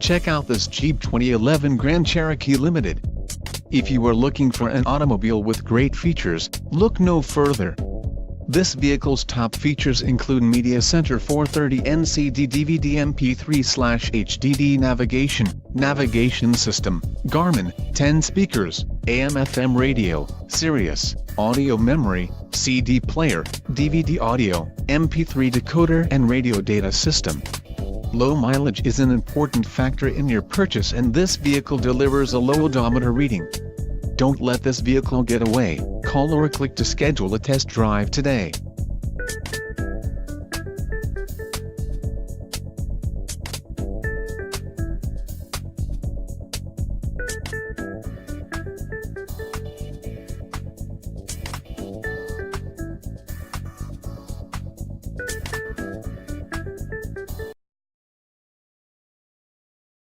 Check out this Jeep 2011 Grand Cherokee Limited. If you are looking for an automobile with great features, look no further. This vehicle's top features include Media Center 430 NCD DVD MP3/HDD navigation system, Garmin, 10 speakers, AM/FM radio, Sirius, audio memory, CD player, DVD audio, MP3 decoder and radio data system. Low mileage is an important factor in your purchase, and this vehicle delivers a low odometer reading. Don't let this vehicle get away. Call or click to schedule a test drive today.